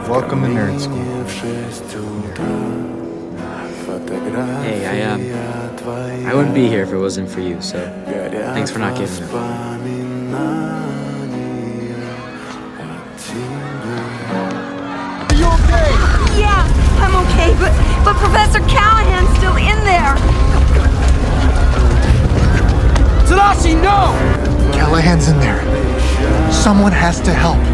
Welcome to nerd school. Hey, I wouldn't be here if it wasn't for you, so thanks for not giving up. Are you okay? Yeah, I'm okay, but Professor Callahan's still in there. Tadashi, no! Callahan's in there. Someone has to help.